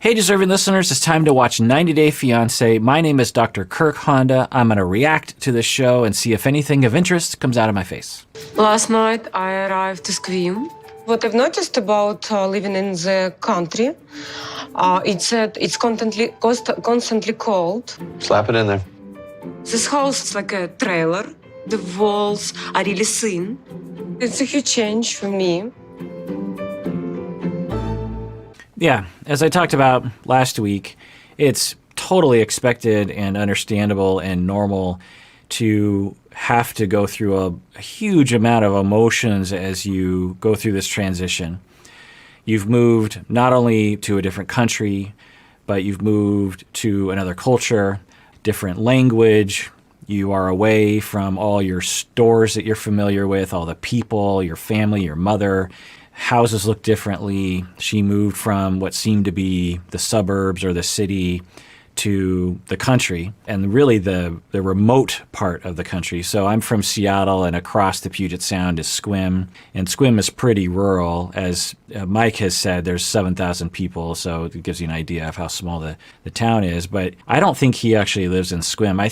Hey, deserving listeners, it's time to watch 90 Day Fiancé. My name is Dr. Kirk Honda. I'm going to react to this show and see if anything of interest comes out of my face. Last night, I arrived to Scream. What I've noticed about living in the country, it's that it's constantly cold. Slap it in there. This house is like a trailer. The walls are really thin. It's a huge change for me. Yeah, as I talked about last week, it's totally expected and understandable and normal to have to go through a huge amount of emotions as you go through this transition. You've moved not only to a different country, but you've moved to another culture, different language. You are away from all your stores that you're familiar with, all the people, your family, your mother. Houses look differently. She moved from what seemed to be the suburbs or the city to the country, and really the remote part of the country. So I'm from Seattle, and across the Puget Sound is Sequim, and Sequim is pretty rural. As Mike has said, there's 7,000 people, so it gives you an idea of how small the town is. But I don't think he actually lives in Sequim. I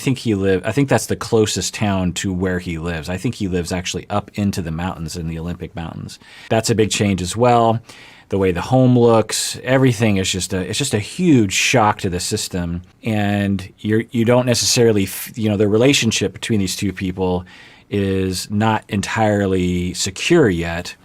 think that's the closest town to where he lives. I think he lives actually up into the mountains, in the Olympic Mountains. That's a big change as well. The way the home looks, everything is just a huge shock to the system, and you don't necessarily, the relationship between these two people is not entirely secure yet,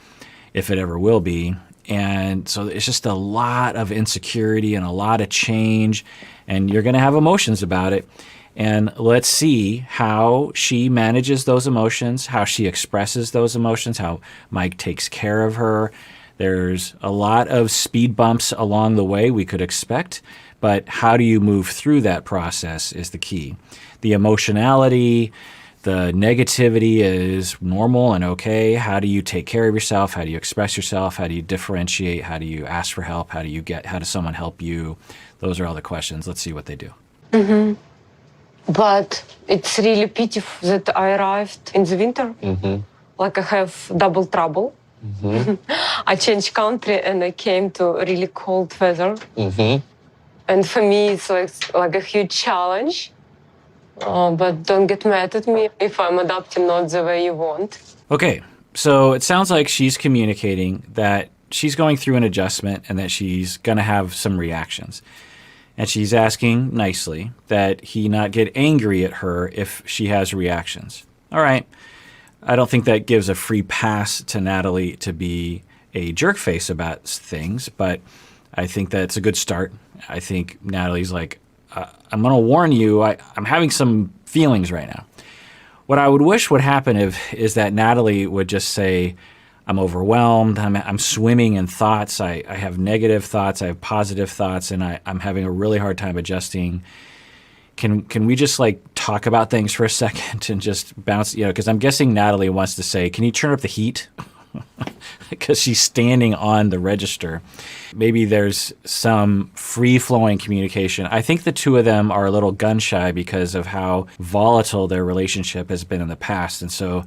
if it ever will be. And so it's just a lot of insecurity and a lot of change, and you're going to have emotions about it. And let's see how she manages those emotions, how she expresses those emotions, how Mike takes care of her. There's a lot of speed bumps along the way we could expect, but how do you move through that process is the key. The emotionality, the negativity is normal and okay. How do you take care of yourself? How do you express yourself? How do you differentiate? How do you ask for help? How does someone help you? Those are all the questions. Let's see what they do. Mm-hmm. But it's really pitiful that I arrived in the winter. Mm-hmm. Like I have double trouble. Mm-hmm. I changed country and I came to really cold weather. Mm-hmm. And for me, it's like a huge challenge. But don't get mad at me if I'm adapting not the way you want. Okay, so it sounds like she's communicating that she's going through an adjustment and that she's going to have some reactions. And she's asking nicely that he not get angry at her if she has reactions. All right. I don't think that gives a free pass to Natalie to be a jerkface about things, but I think that's a good start. I think Natalie's like, I'm going to warn you, I'm having some feelings right now. What I would wish would happen is that Natalie would just say, I'm overwhelmed, I'm swimming in thoughts, I have negative thoughts, I have positive thoughts, and I'm having a really hard time adjusting. Can we just talk about things for a second and just bounce, because I'm guessing Natalie wants to say, can you turn up the heat? Because she's standing on the register. Maybe there's some free-flowing communication. I think the two of them are a little gun-shy because of how volatile their relationship has been in the past. And so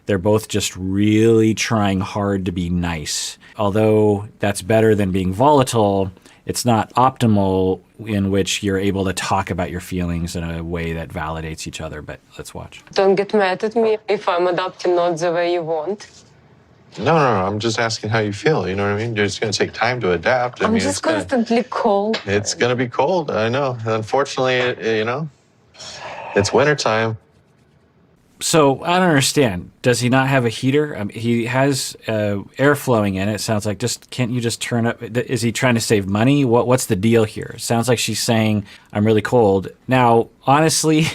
they're both just really trying hard to be nice. Although that's better than being volatile, it's not optimal in which you're able to talk about your feelings in a way that validates each other. But let's watch. Don't get mad at me if I'm adapting not the way you want. No, I'm just asking how you feel. You know what I mean? It's going to take time to adapt. I'm just constantly cold. It's going to be cold. I know. Unfortunately, it's wintertime. So I don't understand. Does he not have a heater? He has air flowing in it. It sounds like can't you just turn up? Is he trying to save money? What's the deal here? It sounds like she's saying, I'm really cold. Now, honestly,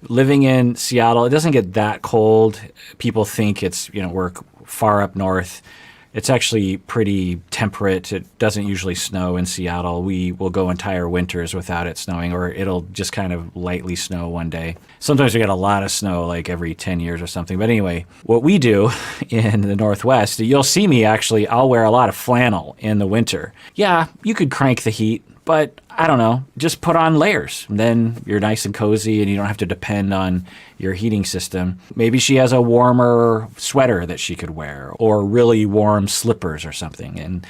living in Seattle, it doesn't get that cold. People think it's, we're far up north. It's actually pretty temperate. It doesn't usually snow in Seattle. We will go entire winters without it snowing, or it'll just kind of lightly snow one day. Sometimes we get a lot of snow, like every 10 years or something. But anyway, what we do in the Northwest, you'll see me actually, I'll wear a lot of flannel in the winter. Yeah, you could crank the heat, but I don't know, just put on layers. Then you're nice and cozy and you don't have to depend on your heating system. Maybe she has a warmer sweater that she could wear or really warm slippers or something. And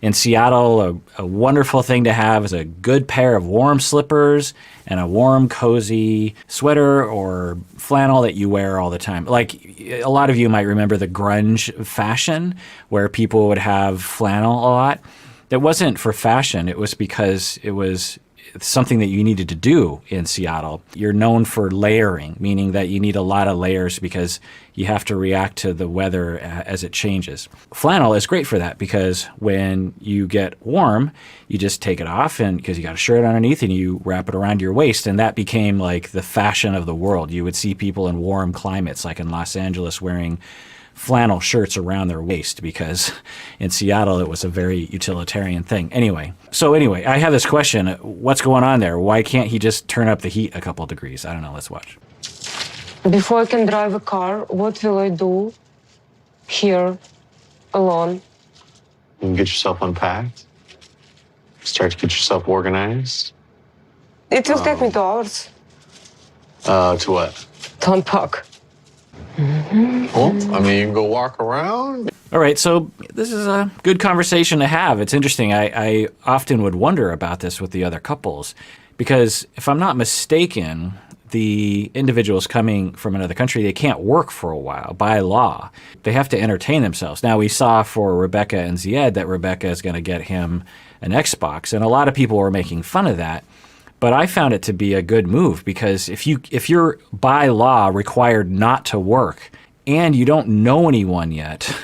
In Seattle, a wonderful thing to have is a good pair of warm slippers and a warm, cozy sweater or flannel that you wear all the time. Like a lot of you might remember the grunge fashion where people would have flannel a lot. That wasn't for fashion. It was because it was something that you needed to do in Seattle. You're known for layering, meaning that you need a lot of layers because you have to react to the weather as it changes. Flannel is great for that because when you get warm, you just take it off and because you got a shirt underneath and you wrap it around your waist, and that became like the fashion of the world. You would see people in warm climates like in Los Angeles wearing flannel shirts around their waist because in Seattle it was a very utilitarian thing. Anyway, I have this question. What's going on there? Why can't he just turn up the heat a couple degrees? I don't know. Let's watch. Before I can drive a car, what will I do here alone? You can get yourself unpacked. Start to get yourself organized. It will take me 2 hours To what? to unpack. Well, I mean, you can go walk around. All right, so this is a good conversation to have. It's interesting. I often would wonder about this with the other couples because if I'm not mistaken, the individuals coming from another country, they can't work for a while by law. They have to entertain themselves. Now, we saw for Rebecca and Zied that Rebecca is going to get him an Xbox, and a lot of people were making fun of that. But I found it to be a good move because if you're by law required not to work and you don't know anyone yet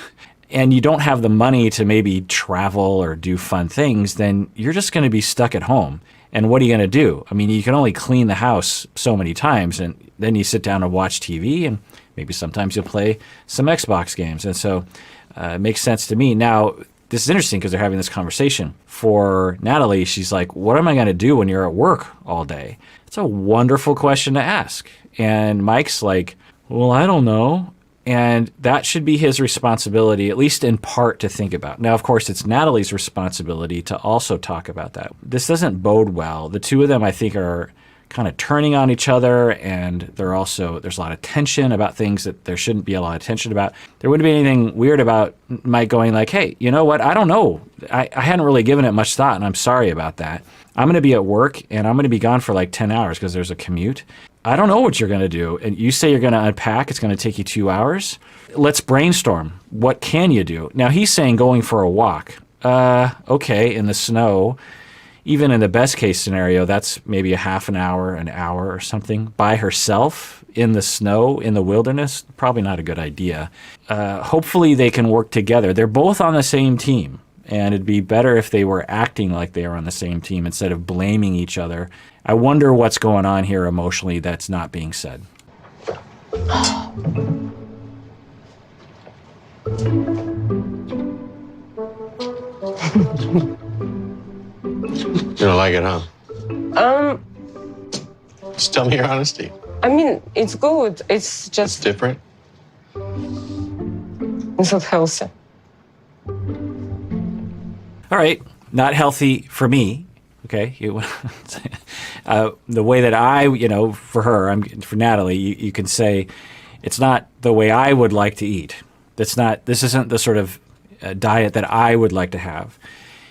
and you don't have the money to maybe travel or do fun things, then you're just going to be stuck at home. And what are you going to do? I mean, you can only clean the house so many times and then you sit down and watch TV and maybe sometimes you'll play some Xbox games. And so it makes sense to me. Now, this is interesting because they're having this conversation. For Natalie, she's like, what am I going to do when you're at work all day? It's a wonderful question to ask. And Mike's like, well, I don't know. And that should be his responsibility, at least in part, to think about. Now, of course, it's Natalie's responsibility to also talk about that. This doesn't bode well. The two of them, I think, are kind of turning on each other, and there's a lot of tension about things that there shouldn't be a lot of tension about. There wouldn't be anything weird about Mike going like, hey, you know what? I don't know. I hadn't really given it much thought, and I'm sorry about that. I'm going to be at work, and I'm going to be gone for like 10 hours because there's a commute. I don't know what you're going to do. And you say you're going to unpack. It's going to take you 2 hours. Let's brainstorm. What can you do? Now, he's saying going for a walk. Okay, in the snow. Even in the best case scenario, that's maybe a half an hour or something by herself in the snow, in the wilderness. Probably not a good idea. Hopefully they can work together. They're both on the same team, and it'd be better if they were acting like they are on the same team instead of blaming each other. I wonder what's going on here emotionally that's not being said. You don't like it, huh? Just tell me your honesty. I mean, it's good. It's It's just different. it's not healthy. All right, not healthy for me. Okay, the way that for her, for Natalie, you can say it's not the way I would like to eat. This isn't the sort of diet that I would like to have.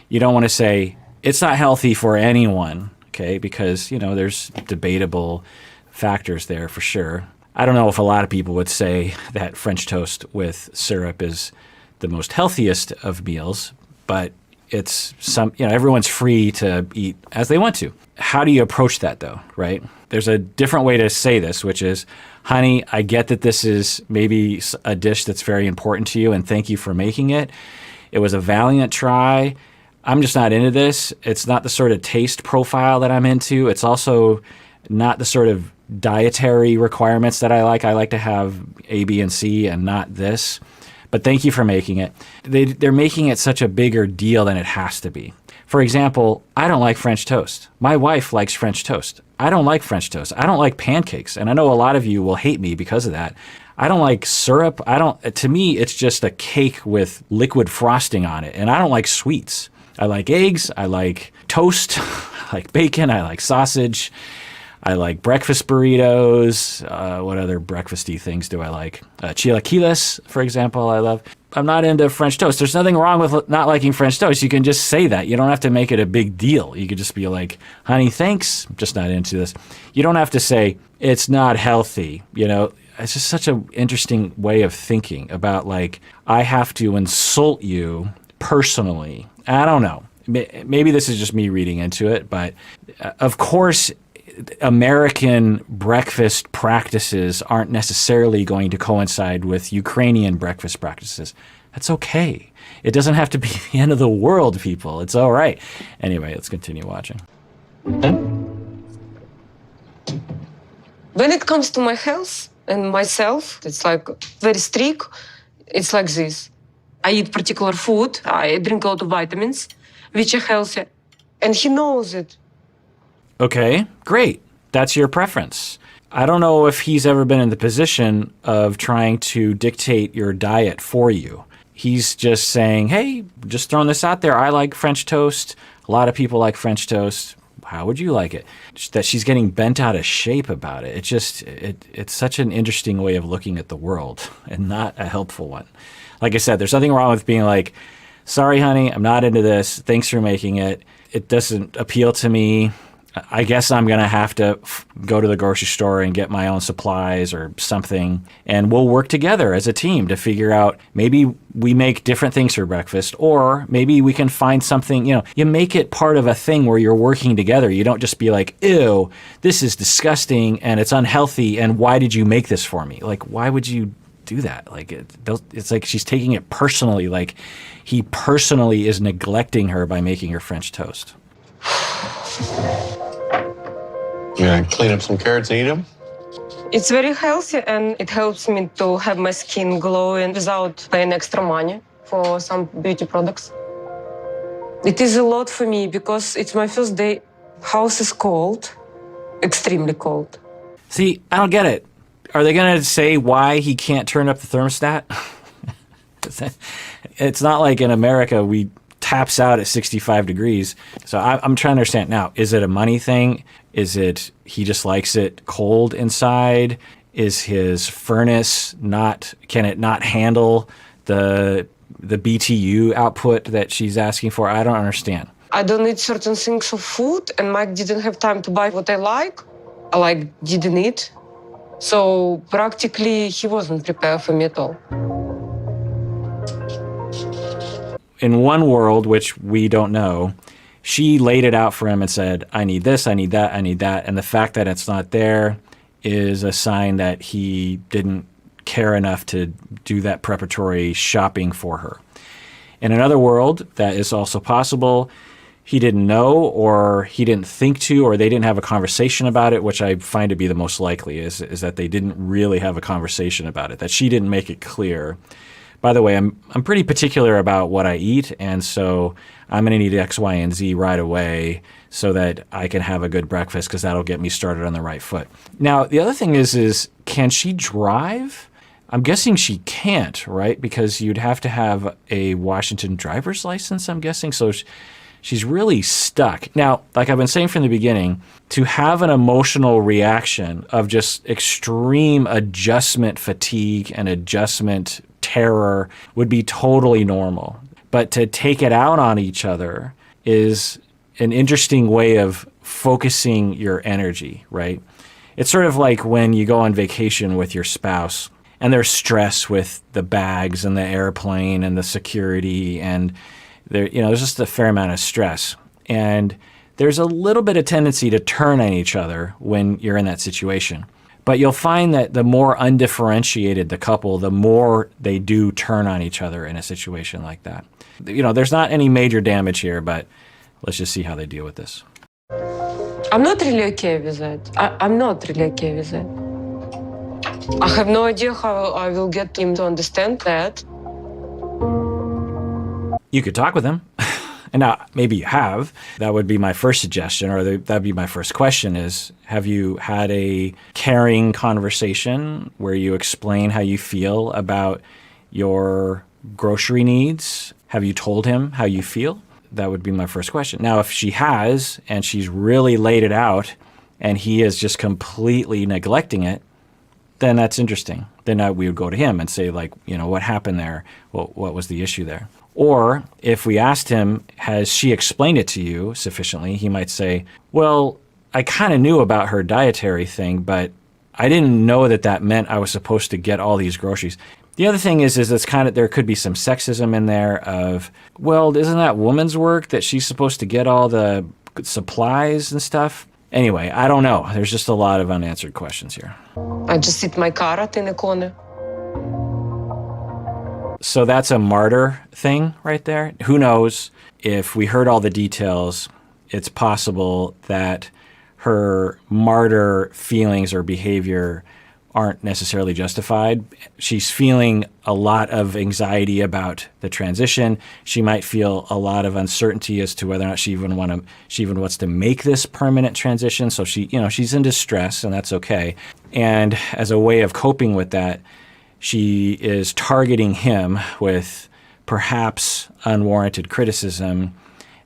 You don't want to say it's not healthy for anyone, okay? Because there's debatable factors there for sure. I don't know if a lot of people would say that French toast with syrup is the most healthiest of meals, but it's everyone's free to eat as they want to. How do you approach that though, right? There's a different way to say this, which is, honey, I get that this is maybe a dish that's very important to you and thank you for making it. It was a valiant try. I'm just not into this. It's not the sort of taste profile that I'm into. It's also not the sort of dietary requirements that I like. I like to have A, B, and C and not this. But thank you for making it. They're making it such a bigger deal than it has to be. For example, I don't like French toast. My wife likes French toast. I don't like French toast. I don't like pancakes. And I know a lot of you will hate me because of that. I don't like syrup. To me, it's just a cake with liquid frosting on it. And I don't like sweets. I like eggs. I like toast. I like bacon. I like sausage. I like breakfast burritos. What other breakfasty things do I like? Chilaquiles, for example, I love. I'm not into French toast. There's nothing wrong with not liking French toast. You can just say that. You don't have to make it a big deal. You could just be like, honey, thanks. I'm just not into this. You don't have to say, it's not healthy. You know, it's just such an interesting way of thinking about like, I have to insult you personally. I don't know. Maybe this is just me reading into it, but of course, American breakfast practices aren't necessarily going to coincide with Ukrainian breakfast practices. That's okay. It doesn't have to be the end of the world, people. It's all right. Anyway, let's continue watching. When it comes to my health and myself, it's like very strict. It's like this. I eat particular food. I drink a lot of vitamins, which are healthy. And he knows it. Okay, great. That's your preference. I don't know if he's ever been in the position of trying to dictate your diet for you. He's just saying, hey, just throwing this out there. I like French toast. A lot of people like French toast. How would you like it? That she's getting bent out of shape about it. It's such an interesting way of looking at the world and not a helpful one. Like I said, there's nothing wrong with being like, sorry, honey, I'm not into this. Thanks for making it. It doesn't appeal to me. I guess I'm going to have to go to the grocery store and get my own supplies or something. And we'll work together as a team to figure out maybe we make different things for breakfast, or maybe we can find something, you make it part of a thing where you're working together. You don't just be like, ew, this is disgusting and it's unhealthy. And why did you make this for me? Like, why would you do that? Like, it's like she's taking it personally. Like he personally is neglecting her by making her French toast. You gonna clean up some carrots and eat them? It's very healthy and it helps me to have my skin glowing without paying extra money for some beauty products. It is a lot for me because it's my first day. House is cold, extremely cold. See, I don't get it. Are they going to say why he can't turn up the thermostat? It's not like in America we taps out at 65 degrees. So I'm trying to understand now, is it a money thing? Is it he just likes it cold inside? Is his furnace can it not handle the BTU output that she's asking for? I don't understand. I don't eat certain things of food, and Mike didn't have time to buy what I like. Didn't eat. So practically he wasn't prepared for me at all. In one world, which we don't know, she laid it out for him and said, I need this, I need that, I need that. And the fact that it's not there is a sign that he didn't care enough to do that preparatory shopping for her. In another world, that is also possible. He didn't know, or he didn't think to, or they didn't have a conversation about it, which I find to be the most likely, is that they didn't really have a conversation about it, that she didn't make it clear. By the way, I'm pretty particular about what I eat, and so I'm going to need X, Y, and Z right away so that I can have a good breakfast, because that'll get me started on the right foot. Now, the other thing is can she drive? I'm guessing she can't, right? Because you'd have to have a Washington driver's license, I'm guessing. So she's really stuck. Now, like I've been saying from the beginning, to have an emotional reaction of just extreme adjustment fatigue and adjustment terror would be totally normal. But to take it out on each other is an interesting way of focusing your energy, right? It's sort of like when you go on vacation with your spouse and there's stress with the bags and the airplane and the security, and there's just a fair amount of stress. And there's a little bit of tendency to turn on each other when you're in that situation. But you'll find that the more undifferentiated the couple, the more they do turn on each other in a situation like that. There's not any major damage here, but let's just see how they deal with this. I'm not really okay with that. I'm not really okay with that. I have no idea how I will get him to understand that. You could talk with him. And now, maybe you have. That would be my first suggestion, or that would be my first question is, have you had a caring conversation where you explain how you feel about your grocery needs? Have you told him how you feel? That would be my first question. Now, if she has, and she's really laid it out, and he is just completely neglecting it, then that's interesting. Then we would go to him and say, like, what happened there? What was the issue there? Or if we asked him, has she explained it to you sufficiently? He might say, well, I kind of knew about her dietary thing, but I didn't know that meant I was supposed to get all these groceries. The other thing is it's kind of, there could be some sexism in there of, well, isn't that woman's work that she's supposed to get all the supplies and stuff? Anyway, I don't know. There's just a lot of unanswered questions here. I just eat my carrot in the corner. So that's a martyr thing right there. Who knows? If we heard all the details, it's possible that her martyr feelings or behavior aren't necessarily justified. She's feeling a lot of anxiety about the transition. She might feel a lot of uncertainty as to whether or not she even wants to make this permanent transition. So she's in distress, and that's okay. And as a way of coping with that, she is targeting him with perhaps unwarranted criticism,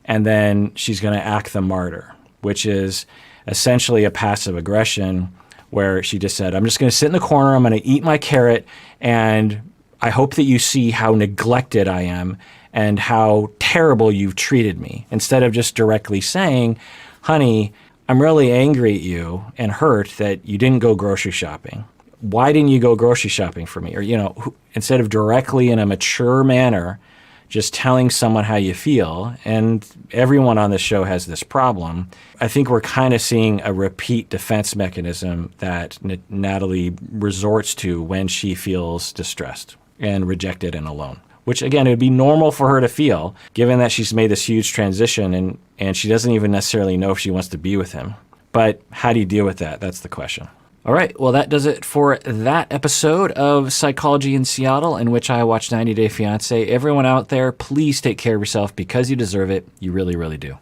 and then she's going to act the martyr, which is essentially a passive aggression where she just said, I'm just going to sit in the corner, I'm going to eat my carrot, and I hope that you see how neglected I am and how terrible you've treated me. Instead of just directly saying, honey, I'm really angry at you and hurt that you didn't go grocery shopping. Why didn't you go grocery shopping for me? Or, instead of directly in a mature manner, just telling someone how you feel, and everyone on this show has this problem. I think we're kind of seeing a repeat defense mechanism that Natalie resorts to when she feels distressed and rejected and alone, which again, it would be normal for her to feel, given that she's made this huge transition and she doesn't even necessarily know if she wants to be with him. But how do you deal with that? That's the question. All right, well, that does it for that episode of Psychology in Seattle, in which I watched 90 Day Fiancé. Everyone out there, please take care of yourself because you deserve it. You really, really do.